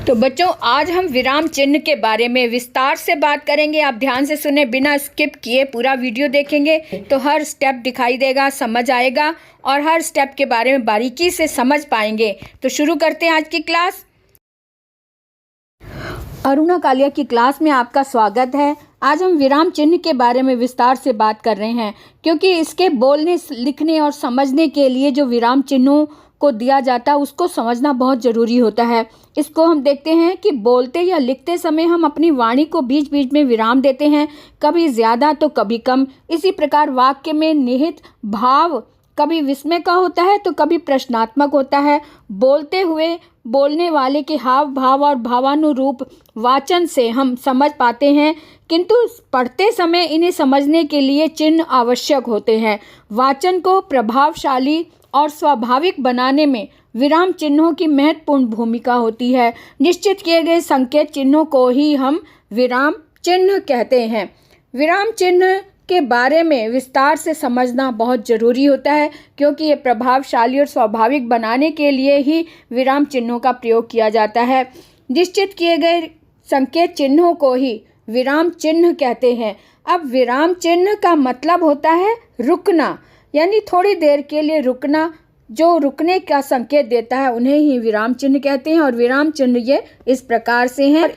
तो बच्चों, आज हम विराम चिन्ह के बारे में विस्तार से बात करेंगे। आप ध्यान से सुने, बिना स्किप किए पूरा वीडियो देखेंगे तो हर स्टेप दिखाई देगा, समझ आएगा और हर स्टेप के बारे में बारीकी से समझ पाएंगे। तो शुरू करते हैं आज की क्लास। अरुणा कालिया की क्लास में आपका स्वागत है। आज हम विराम चिन्ह के बारे में विस्तार से बात कर रहे हैं, क्योंकि इसके बोलने, लिखने और समझने के लिए जो विराम चिन्हों को दिया जाता है उसको समझना बहुत ज़रूरी होता है। इसको हम देखते हैं कि बोलते या लिखते समय हम अपनी वाणी को बीच बीच में विराम देते हैं, कभी ज़्यादा तो कभी कम। इसी प्रकार वाक्य में निहित भाव कभी विस्मय का होता है तो कभी प्रश्नात्मक होता है। बोलते हुए बोलने वाले के हाव भाव और भावानुरूप वाचन से हम समझ पाते हैं, किंतु पढ़ते समय इन्हें समझने के लिए चिन्ह आवश्यक होते हैं। वाचन को प्रभावशाली और स्वाभाविक बनाने में विराम चिन्हों की महत्वपूर्ण भूमिका होती है। निश्चित किए गए संकेत चिन्हों को ही हम विराम चिन्ह कहते हैं। विराम चिन्ह के बारे में विस्तार से समझना बहुत ज़रूरी होता है, क्योंकि ये प्रभावशाली और स्वाभाविक बनाने के लिए ही विराम चिन्हों का प्रयोग किया जाता है। निश्चित किए गए संकेत चिन्हों को ही विराम चिन्ह कहते हैं। अब विराम चिन्ह का मतलब होता है रुकना, यानी थोड़ी देर के लिए रुकना। जो रुकने का संकेत देता है उन्हें ही विराम चिन्ह कहते हैं। और विराम चिन्ह ये इस प्रकार से हैं।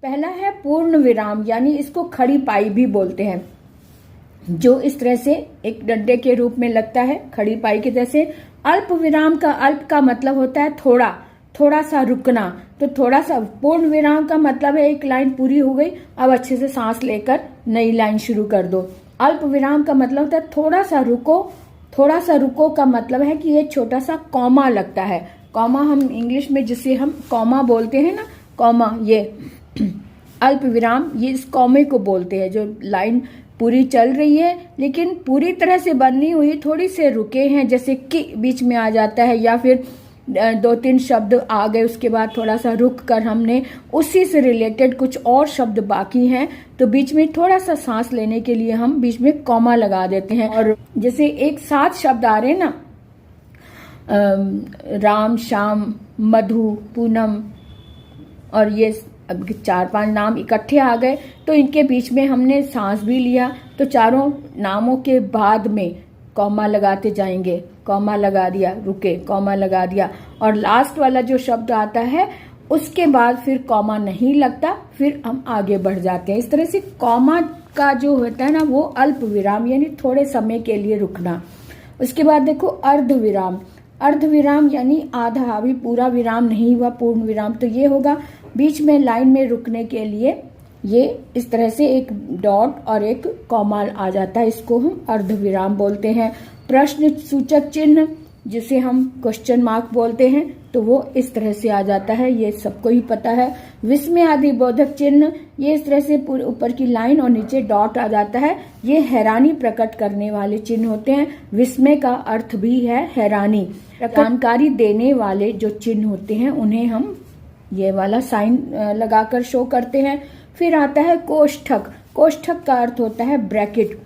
पहला है पूर्ण विराम, यानी इसको खड़ी पाई भी बोलते हैं, जो इस तरह से एक डंडे के रूप में लगता है, खड़ी पाई की तरह से। अल्प विराम का अल्प का मतलब होता है थोड़ा, थोड़ा सा रुकना। तो थोड़ा सा। पूर्ण विराम का मतलब है एक लाइन पूरी हो गई, अब अच्छे से सांस लेकर नई लाइन शुरू कर दो। अल्प विराम का मतलब होता है थोड़ा सा रुको। थोड़ा सा रुको का मतलब है कि ये छोटा सा कॉमा लगता है। कॉमा हम इंग्लिश में जिसे हम कॉमा बोलते हैं ना, कॉमा, ये अल्प विराम, ये इस कॉमे को बोलते हैं। जो लाइन पूरी चल रही है लेकिन पूरी तरह से बंद नहीं हुई, थोड़ी से रुके हैं, जैसे कि बीच में आ जाता है, या फिर दो तीन शब्द आ गए उसके बाद थोड़ा सा रुक कर हमने उसी से रिलेटेड कुछ और शब्द बाकी हैं तो बीच में थोड़ा सा सांस लेने के लिए हम बीच में कॉमा लगा देते हैं। और जैसे एक साथ शब्द आ रहे हैं ना, राम, श्याम, मधु, पूनम, और ये अब 4-5 नाम इकट्ठे आ गए तो इनके बीच में हमने सांस भी लिया, तो चारों नामों के बाद में कॉमा लगाते जाएंगे। कॉमा लगा दिया, रुके, कॉमा लगा दिया, और लास्ट वाला जो शब्द आता है उसके बाद फिर कॉमा नहीं लगता, फिर हम आगे बढ़ जाते हैं। इस तरह से कॉमा का जो होता है ना वो अल्प विराम, यानी थोड़े समय के लिए रुकना। उसके बाद देखो अर्ध विराम। अर्ध विराम यानी आधा, अभी पूरा विराम नहीं हुआ, पूर्ण विराम। तो ये होगा बीच में लाइन में रुकने के लिए ये इस तरह से एक डॉट और एक कॉमा आ जाता है, इसको हम अर्ध विराम बोलते हैं। प्रश्न सूचक चिन्ह, जिसे हम क्वेश्चन मार्क बोलते हैं, तो वो इस तरह से आ जाता है, ये सबको ही पता है। विस्मय आदि बोधक चिन्ह, ये इस तरह से पूरे ऊपर की लाइन और नीचे डॉट आ जाता है, ये हैरानी प्रकट करने वाले चिन्ह होते हैं। विस्मय का अर्थ भी है हैरानी। जानकारी देने वाले जो चिन्ह होते हैं उन्हें हम ये वाला साइन लगाकर शो करते हैं। फिर आता है कोष्ठक। कोष्ठक का अर्थ होता है ब्रैकेट,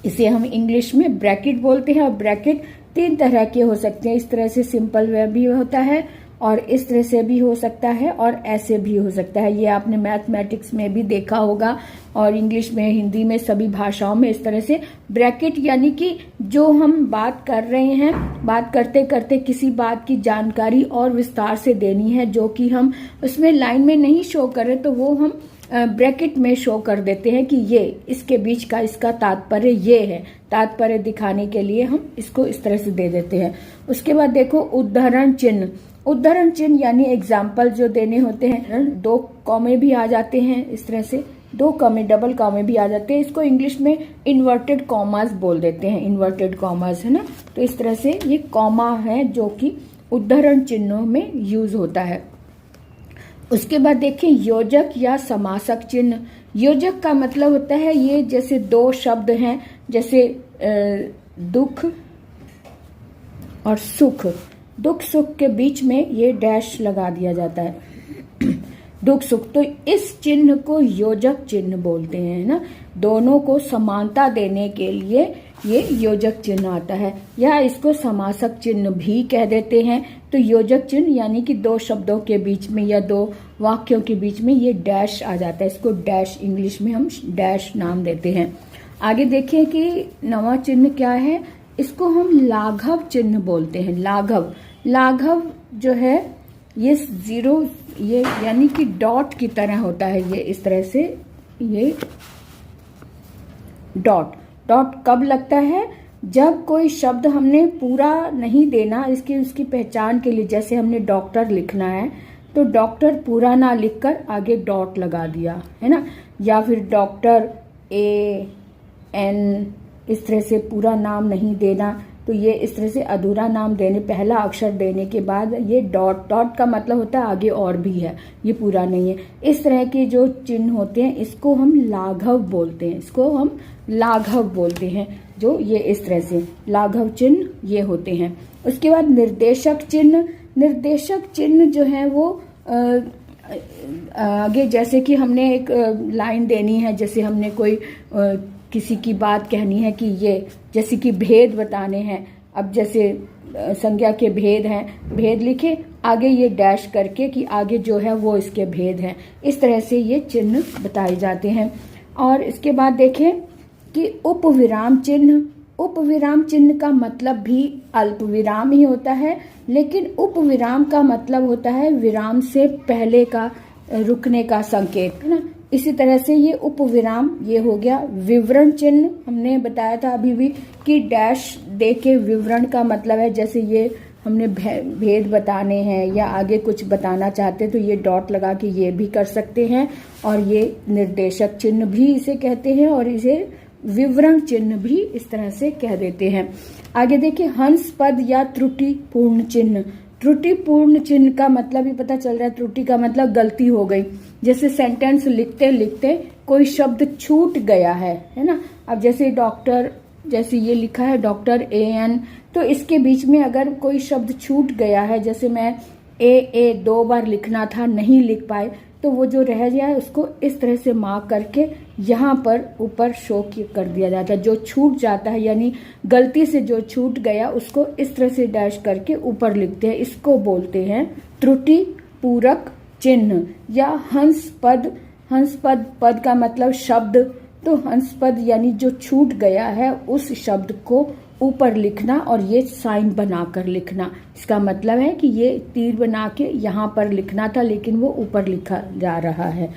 इसे हम इंग्लिश में ब्रैकेट बोलते हैं। और ब्रैकेट 3 तरह के हो सकते हैं, इस तरह से सिंपल वे भी होता है, और इस तरह से भी हो सकता है, और ऐसे भी हो सकता है। ये आपने मैथमेटिक्स में भी देखा होगा, और इंग्लिश में, हिंदी में, सभी भाषाओं में इस तरह से ब्रैकेट, यानी कि जो हम बात कर रहे हैं, बात करते करते किसी बात की जानकारी और विस्तार से देनी है जो कि हम उसमें लाइन में नहीं शो करें, तो वो हम ब्रैकेट में शो कर देते हैं कि ये इसके बीच का इसका तात्पर्य ये है। तात्पर्य दिखाने के लिए हम इसको इस तरह से दे देते हैं। उसके बाद देखो उद्धरण चिन्ह। उद्धरण चिन्ह यानी एग्जाम्पल जो देने होते हैं, 2 कॉमे भी आ जाते हैं, इस तरह से 2 कॉमे, डबल कॉमे भी आ जाते हैं। इसको इंग्लिश में इन्वर्टेड कॉमास बोल देते हैं, इन्वर्टेड कॉमास, है ना। तो इस तरह से ये कॉमा है जो कि उद्धरण चिन्हों में यूज होता है। उसके बाद देखें योजक या समासक चिन्ह। योजक का मतलब होता है ये जैसे 2 शब्द हैं, जैसे दुख और सुख। दुख सुख के बीच में ये डैश लगा दिया जाता है, दुख सुख। तो इस चिन्ह को योजक चिन्ह बोलते हैं ना। दोनों को समानता देने के लिए ये योजक चिन्ह आता है, या इसको समासक चिन्ह भी कह देते हैं। तो योजक चिन्ह यानी कि दो शब्दों के बीच में या दो वाक्यों के बीच में ये डैश आ जाता है, इसको डैश, इंग्लिश में हम डैश नाम देते हैं। आगे देखें कि नवा चिन्ह क्या है, इसको हम लाघव चिन्ह बोलते हैं। लाघव, लाघव जो है ये जीरो, ये यानी कि डॉट की तरह होता है, ये इस तरह से, ये डॉट। डॉट कब लगता है, जब कोई शब्द हमने पूरा नहीं देना, इसकी उसकी पहचान के लिए, जैसे हमने डॉक्टर लिखना है तो डॉक्टर पूरा ना लिखकर आगे डॉट लगा दिया है ना, या फिर डॉक्टर AN, इस तरह से पूरा नाम नहीं देना, तो ये इस तरह से अधूरा नाम देने, पहला अक्षर देने के बाद ये डॉट, डॉट का मतलब होता है आगे और भी है, ये पूरा नहीं है। इस तरह के जो चिन्ह होते हैं इसको हम लाघव बोलते हैं, इसको हम लाघव बोलते हैं, जो ये इस तरह से लाघव चिन्ह ये होते हैं। उसके बाद निर्देशक चिन्ह। निर्देशक चिन्ह जो है वो आगे, जैसे कि हमने एक लाइन देनी है, जैसे हमने कोई किसी की बात कहनी है कि ये, जैसे कि भेद बताने हैं, अब जैसे संज्ञा के भेद हैं, भेद लिखे, आगे ये डैश करके कि आगे जो है वो इसके भेद हैं, इस तरह से ये चिन्ह बताए जाते हैं। और इसके बाद देखें कि उपविराम चिन्ह। उपविराम चिन्ह का मतलब भी अल्प विराम ही होता है, लेकिन उपविराम का मतलब होता है विराम से पहले का रुकने का संकेत, है ना। इसी तरह से ये उपविराम ये हो गया। विवरण चिन्ह हमने बताया था अभी भी कि डैश दे के विवरण का मतलब है, जैसे ये हमने भेद बताने हैं या आगे कुछ बताना चाहते तो ये डॉट लगा के ये भी कर सकते हैं, और ये निर्देशक चिन्ह भी इसे कहते हैं, और इसे विवरण चिन्ह भी इस तरह से कह देते हैं। आगे देखिए हंस पद या त्रुटि पूर्ण चिन्ह। त्रुटि पूर्ण चिन्ह का मतलब ही पता चल रहा है, त्रुटि का मतलब गलती हो गई, जैसे सेंटेंस लिखते लिखते कोई शब्द छूट गया है ना। अब जैसे डॉक्टर, जैसे ये लिखा है डॉक्टर AN, तो इसके बीच में अगर कोई शब्द छूट गया है, जैसे मैं AA 2 बार लिखना था, नहीं लिख पाए, तो वो जो रह गया है उसको इस तरह से मार्क करके यहाँ पर ऊपर शो कर दिया जाता है। जो छूट जाता है यानी गलती से जो छूट गया उसको इस तरह से डैश करके ऊपर लिखते हैं, इसको बोलते हैं त्रुटि पूरक चिन्ह या हंस पद। हंस पद, पद का मतलब शब्द, तो हंस पद यानी जो छूट गया है उस शब्द को ऊपर लिखना और ये साइन बनाकर लिखना। इसका मतलब है कि ये तीर बना के यहाँ पर लिखना था लेकिन वो ऊपर लिखा जा रहा है।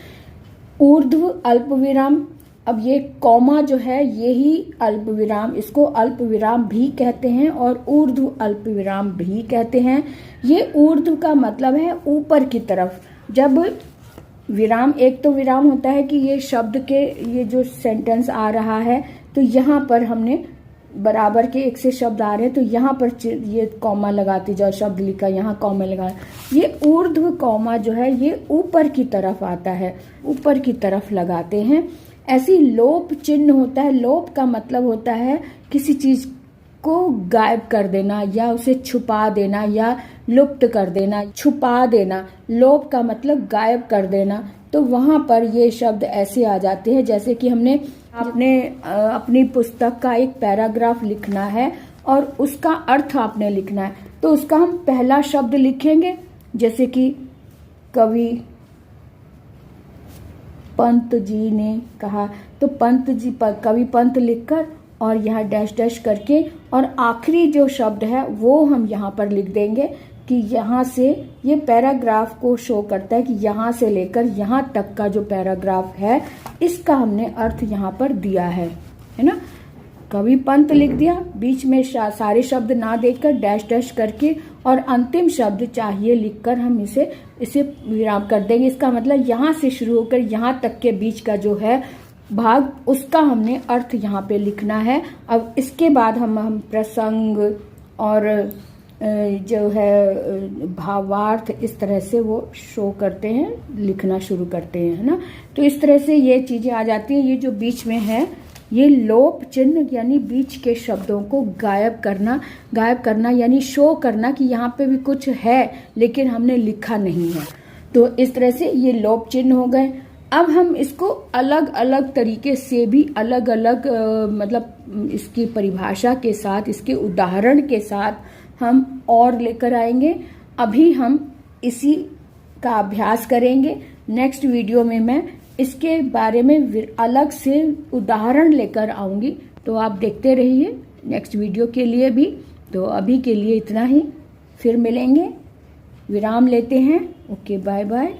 ऊर्ध्व अल्प विराम, अब ये कॉमा जो है यही अल्प विराम, इसको अल्प विराम भी कहते हैं और ऊर्ध्व अल्प विराम भी कहते हैं। ये ऊर्ध्व का मतलब है ऊपर की तरफ। जब विराम, एक तो विराम होता है कि ये शब्द के, ये जो सेंटेंस आ रहा है तो यहाँ पर हमने बराबर के एक से शब्द आ रहे हैं तो यहाँ पर ये कॉमा लगाते जाओ, शब्द लिखा यहाँ कॉमा लगा। ये ऊर्ध्व कॉमा जो है ये ऊपर की तरफ आता है, ऊपर की तरफ लगाते हैं। ऐसी लोप चिन्ह होता है। लोप का मतलब होता है किसी चीज को गायब कर देना या उसे छुपा देना या लुप्त कर देना, छुपा देना। लोप का मतलब गायब कर देना। तो वहां पर ये शब्द ऐसे आ जाते हैं जैसे कि हमने अपनी पुस्तक का एक पैराग्राफ लिखना है और उसका अर्थ आपने लिखना है, तो उसका हम पहला शब्द लिखेंगे, जैसे कि कवि पंत जी ने कहा, तो पंत जी पर कवि पंत लिखकर और यहाँ डैश डैश करके और आखिरी जो शब्द है वो हम यहाँ पर लिख देंगे कि यहाँ से ये पैराग्राफ को शो करता है कि यहाँ से लेकर यहाँ तक का जो पैराग्राफ है इसका हमने अर्थ यहाँ पर दिया है ना। कवि पंत लिख दिया, बीच में सारे शब्द ना देकर डैश डैश करके और अंतिम शब्द चाहिए लिखकर हम इसे विराम कर देंगे। इसका मतलब यहाँ से शुरू होकर यहाँ तक के बीच का जो है भाग उसका हमने अर्थ यहाँ पे लिखना है। अब इसके बाद हम प्रसंग और जो है भावार्थ इस तरह से वो शो करते हैं, लिखना शुरू करते हैं, है ना। तो इस तरह से ये चीजें आ जाती हैं। ये जो बीच में है ये लोप चिन्ह यानी बीच के शब्दों को गायब करना यानी शो करना कि यहाँ पे भी कुछ है लेकिन हमने लिखा नहीं है। तो इस तरह से ये लोप चिन्ह हो गए। अब हम इसको अलग अलग तरीके से भी अलग अलग मतलब इसकी परिभाषा के साथ, इसके उदाहरण के साथ हम और लेकर आएंगे। अभी हम इसी का अभ्यास करेंगे। नेक्स्ट वीडियो में मैं इसके बारे में अलग से उदाहरण लेकर आऊंगी, तो आप देखते रहिए नेक्स्ट वीडियो के लिए भी। तो अभी के लिए इतना ही, फिर मिलेंगे, विराम लेते हैं। Okay, bye bye.